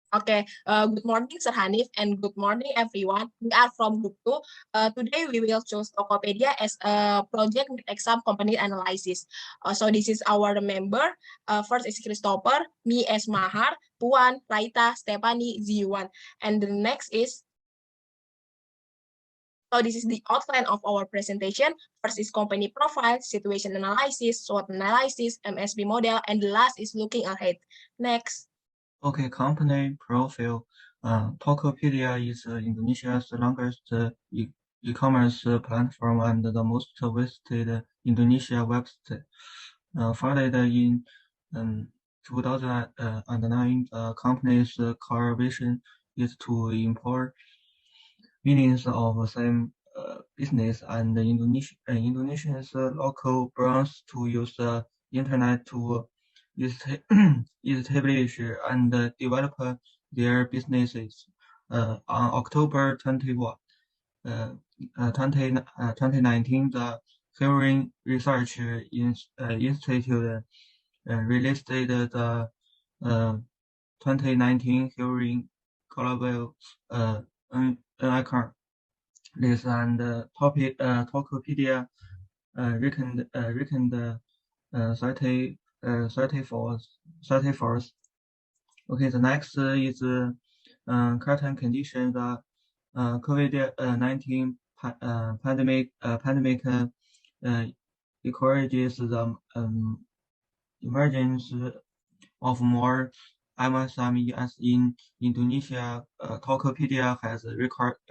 Okay, good morning, Sir Hanif, and good morning, everyone. We are from Group 2. Today, we will choose Tokopedia as a project with exam component analysis. So this is our member. First is Christopher, me as Mahar, Puan, Raita, Stephanie, Ziwan. And the next is, so this is the outline of our presentation. First is company profile, situation analysis, SWOT analysis, MSB model, and the last is looking ahead. Next. Okay, company profile. Tokopedia is Indonesia's longest e-commerce platform and the most visited Indonesia website. Founded in 2009, the company's core vision is to empower millions of same business and Indonesians local brands to use the internet to establish and develop their businesses. On October 21, 2019, the Hearing Research Institute released the 2019 Hearing Global NICAR list and Tokopedia reckoned 34th. Okay, the next is current condition. The COVID-19 pandemic encourages the emergence of more MSMEs in Indonesia. Tokopedia has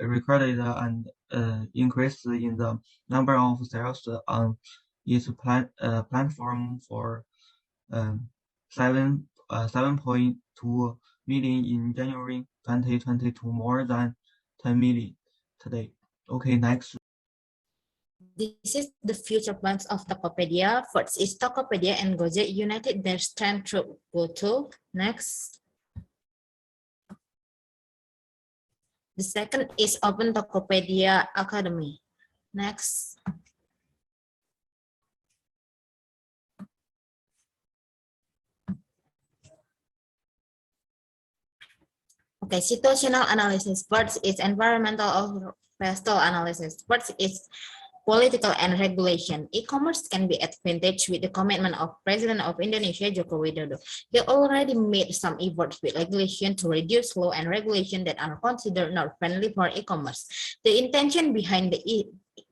recorded an increase in the number of sales on its platform for 7.2 million in January 2022, more than 10 million today. Okay, next. This is the future plans of Tokopedia. First is Tokopedia and Gojek united their strength through GoTo. Next. The second is Open Tokopedia Academy. Next. Okay, situational analysis. First is environmental or pastel analysis. First is political and regulation. E-commerce can be advantage with the commitment of President of Indonesia, Joko Widodo. He already made some efforts with regulation to reduce law and regulation that are considered not friendly for e-commerce. The intention behind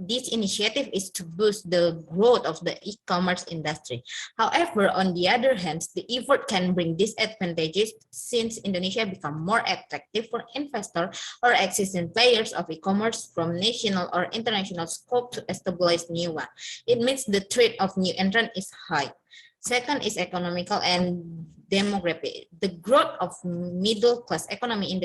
this initiative is to boost the growth of the e-commerce industry. However, on the other hand, the effort can bring disadvantages since Indonesia become more attractive for investors or existing players of e-commerce from national or international scope to establish new one. It means the threat of new entrant is high. Second is economical and demographic. The growth of middle class economy in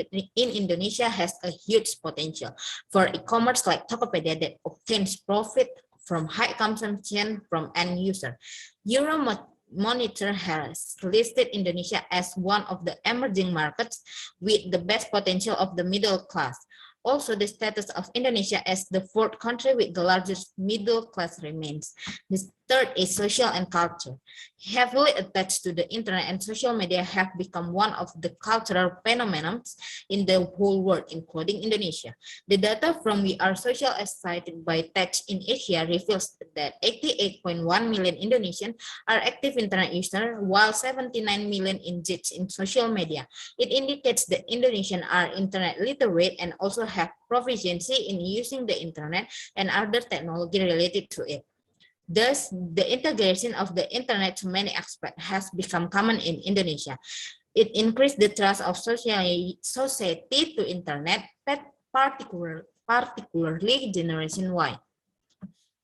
Indonesia has a huge potential for e-commerce like Tokopedia that obtains profit from high consumption from end user. Euromonitor has listed Indonesia as one of the emerging markets with the best potential of the middle class. Also, the status of Indonesia as the fourth country with the largest middle class remains. The third is social and culture. Heavily attached to the internet and social media have become one of the cultural phenomena in the whole world, including Indonesia. The data from We Are Social as cited by Tech in Asia reveals that 88.1 million Indonesians are active internet users, while 79 million engage in social media. It indicates that Indonesians are internet literate and also have proficiency in using the internet and other technology related to it. Thus, the integration of the internet to many aspects has become common in Indonesia. It increased the trust of society to internet, particularly Generation Y.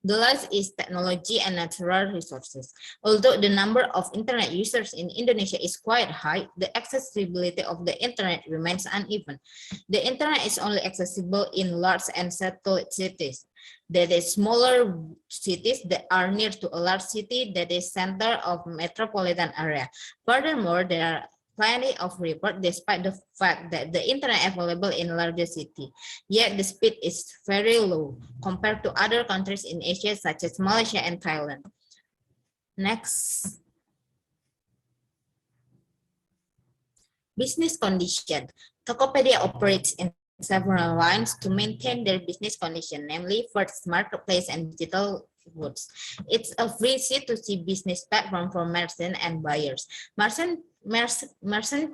The last is technology and natural resources. Although the number of internet users in Indonesia is quite high, the accessibility of the internet remains uneven. The internet is only accessible in large and settled cities. That is smaller cities that are near to a large city that is center of metropolitan area. Furthermore, there are plenty of reports despite the fact that the internet available in larger city, yet the speed is very low compared to other countries in Asia such as Malaysia and Thailand. Next. Business condition. Tokopedia operates in several lines to maintain their business condition, namely first, marketplace and digital goods. It's a free C2C business platform for merchants and buyers. Merchant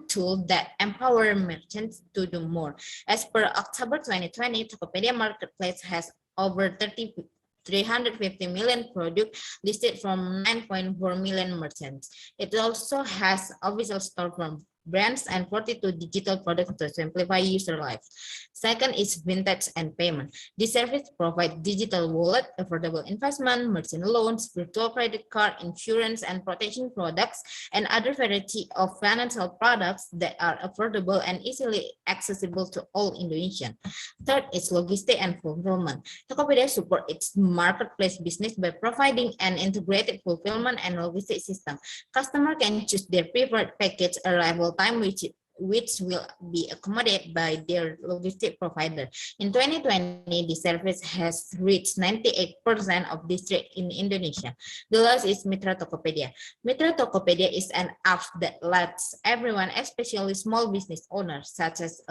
tool that empower merchants to do more. As per October 2020, Tokopedia Marketplace has over 350 million products listed from 9.4 million merchants. It also has official store from brands and 42 digital products to simplify user life. Second is vintage and payment. This service provides digital wallet, affordable investment, merchant loans, virtual credit card, insurance and protection products, and other variety of financial products that are affordable and easily accessible to all Indonesians. Third is logistics and fulfillment. Tokopedia supports its marketplace business by providing an integrated fulfillment and logistics system. Customer can choose their preferred package arrival time, which will be accommodated by their logistic provider. In 2020, the service has reached 98% of districts in Indonesia. The last is Mitra Tokopedia. Mitra Tokopedia is an app that lets everyone, especially small business owners, such as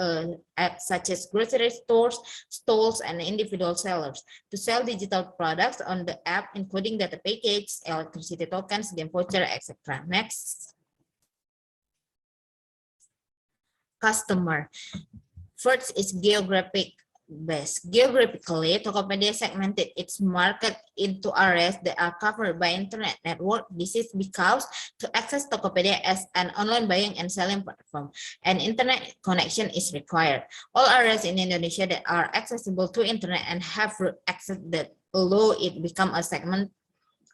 grocery stores, stalls, and individual sellers, to sell digital products on the app, including data package, electricity tokens, game voucher, etc. Next. Customer. First is geographic based. Geographically, Tokopedia segmented its market into areas that are covered by internet network. This is because to access Tokopedia as an online buying and selling platform, an internet connection is required. All areas in Indonesia that are accessible to internet and have access that allow it become a segment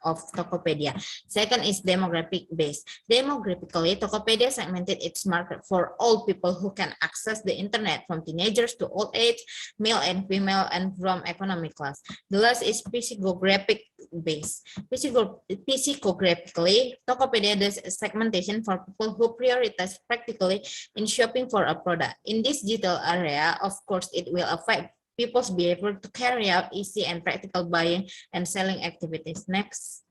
of Tokopedia. Second is demographic based. Demographically, Tokopedia segmented its market for all people who can access the internet, from teenagers to old age, male and female, and from economic class. The last is psychographic based. Psychographically, Tokopedia does a segmentation for people who prioritize practically in shopping for a product. In this digital area, of course, it will affect people's behavior to carry out easy and practical buying and selling activities. Next.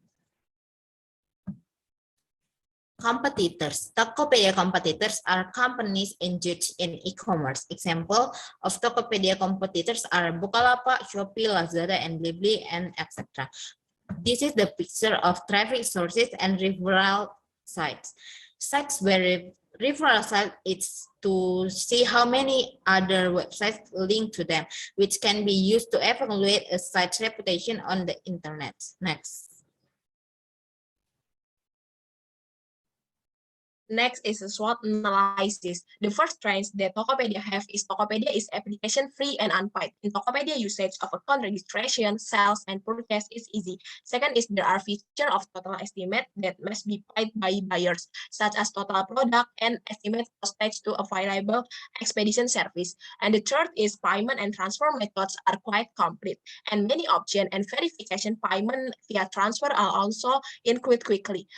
Competitors. Tokopedia competitors are companies engaged in e-commerce. Example of Tokopedia competitors are Bukalapak, Shopee, Lazada, and Blibli, and etc. This is the picture of traffic sources and referral sites. Sites where referral site is to see how many other websites link to them, which can be used to evaluate a site's reputation on the internet. Next. Next is a SWOT analysis. The first trend that Tokopedia have is Tokopedia is application free and unpaid. In Tokopedia, usage of account registration, sales, and purchase is easy. Second is there are features of total estimate that must be paid by buyers, such as total product and estimate postage to available expedition service. And the third is payment and transfer methods are quite complete, and many option and verification payment via transfer are also included quickly.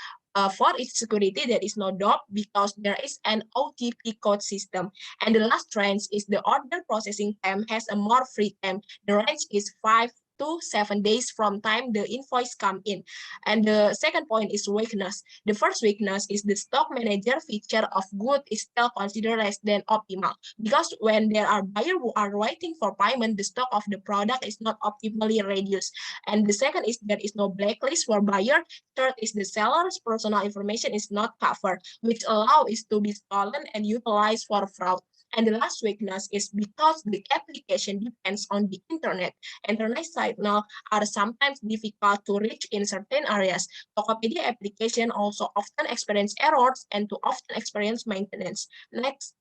For its security, there is no doubt because there is an OTP code system. And the last trend is the order processing time has a more free time. The range is 5 to 7 days from time the invoice come in. And the second point is weakness. The first weakness is the stock manager feature of good is still considered less than optimal, because when there are buyers who are waiting for payment, the stock of the product is not optimally reduced. And the second is there is no blacklist for buyer. Third is the seller's personal information is not covered, which allow it to be stolen and utilized for fraud. And the last weakness is because the application depends on the internet. Internet signal are sometimes difficult to reach in certain areas. Tokopedia application also often experience errors and to often experience maintenance. Next.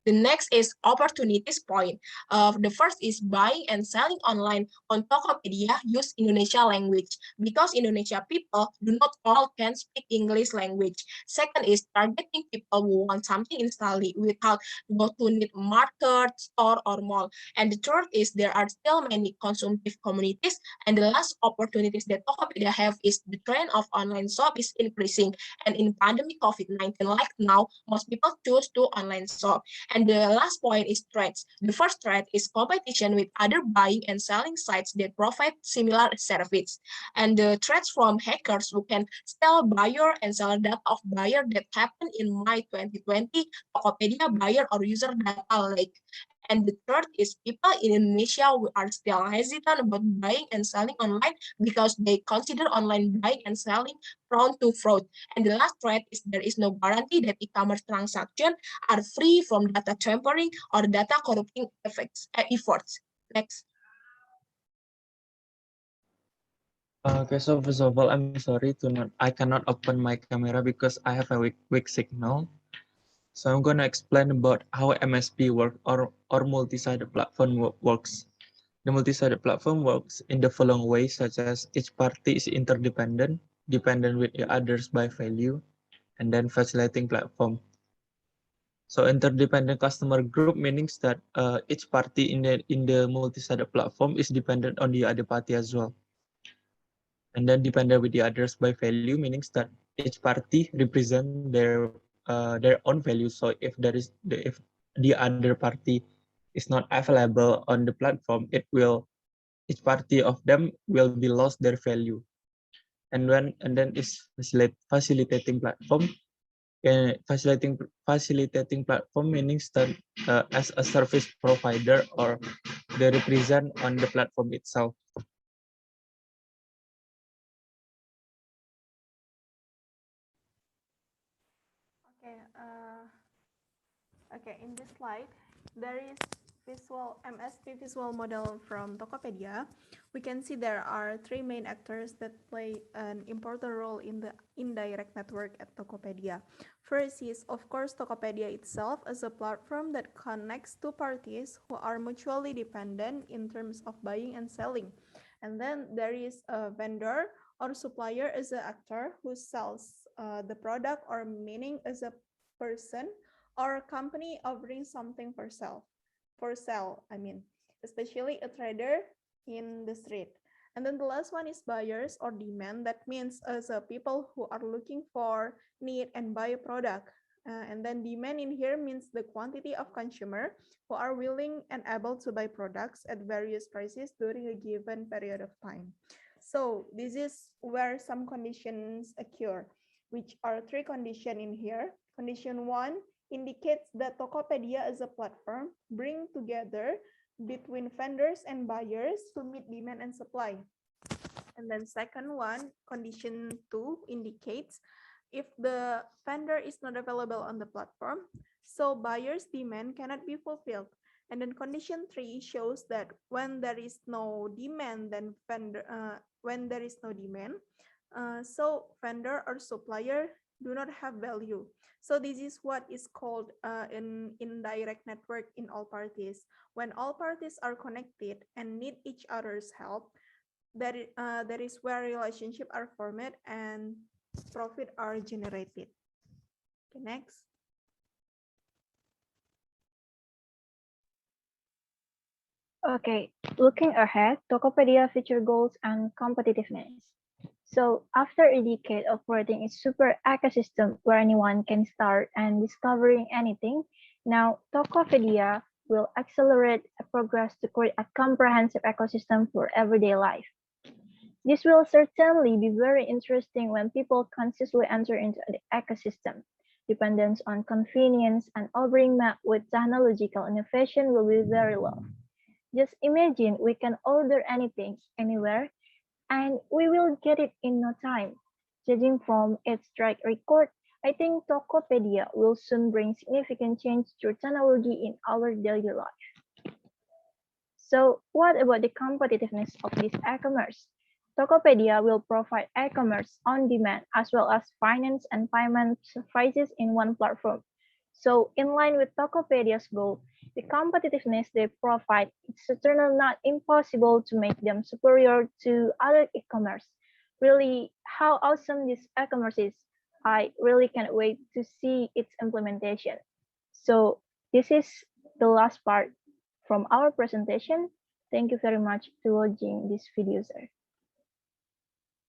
The next is opportunities point. The first is buying and selling online on Tokopedia use Indonesia language because Indonesia people do not all can speak English language. Second is targeting people who want something instantly without go to need market, store, or mall. And the third is there are still many consumptive communities. And the last opportunities that Tokopedia have is the trend of online shop is increasing. And in pandemic COVID-19 like now, most people choose to online shop. And the last point is threats. The first threat is competition with other buying and selling sites that provide similar service. And the threats from hackers who can steal buyer and seller data of buyer that happened in May 2020, Tokopedia buyer or user data leak. And the third is people in Indonesia who are still hesitant about buying and selling online because they consider online buying and selling prone to fraud. And the last threat is there is no guarantee that e-commerce transactions are free from data tampering or data corrupting efforts. Next. Okay, so first of all, I'm sorry I cannot open my camera because I have a weak signal. So I'm gonna explain about how MSP work or multi-sided platform works. The multi-sided platform works in the following ways, such as each party is interdependent, dependent with the others by value, and then facilitating platform. So interdependent customer group means that each party in the multi-sided platform is dependent on the other party as well. And then dependent with the others by value means that each party represent their own value. So if the other party is not available on the platform, each party of them will be lost their value. And then is facilitating platform. Facilitating platform means that as a service provider or they represent on the platform itself. Okay, in this slide, there is MSP visual model from Tokopedia. We can see there are three main actors that play an important role in the indirect network at Tokopedia. First is, of course, Tokopedia itself as a platform that connects two parties who are mutually dependent in terms of buying and selling. And then there is a vendor or supplier as an actor who sells the product, or meaning as a person or company offering something for sale, especially a trader in the street. And then the last one is buyers or demand. That means as people who are looking for, need, and buy a product. And then demand in here means the quantity of consumer who are willing and able to buy products at various prices during a given period of time. So this is where some conditions occur, which are three conditions in here. Condition 1 indicates that Tokopedia as a platform bring together between vendors and buyers to meet demand and supply. And then second one, condition 2 indicates if the vendor is not available on the platform, so buyers' demand cannot be fulfilled. And then condition 3 shows that when there is no demand, so vendor or supplier do not have value. So this is what is called an indirect network in all parties. When all parties are connected and need each other's help, that is where relationships are formed and profit are generated. Okay, next. Okay, looking ahead, Tokopedia future goals and competitiveness. So after a decade of operating a super ecosystem where anyone can start and discovering anything, now Tokopedia will accelerate progress to create a comprehensive ecosystem for everyday life. This will certainly be very interesting when people consciously enter into the ecosystem. Dependence on convenience and offering met with technological innovation will be very low. Just imagine we can order anything, anywhere, and we will get it in no time. Judging from its track record, I think Tokopedia will soon bring significant change through technology in our daily life. So what about the competitiveness of this e-commerce? Tokopedia will provide e-commerce on demand as well as finance and payment services in one platform. So in line with Tokopedia's goal, the competitiveness they provide, it's certainly not impossible to make them superior to other e-commerce. Really, how awesome this e-commerce is. I really can't wait to see its implementation. So this is the last part from our presentation. Thank you very much for watching this video, sir.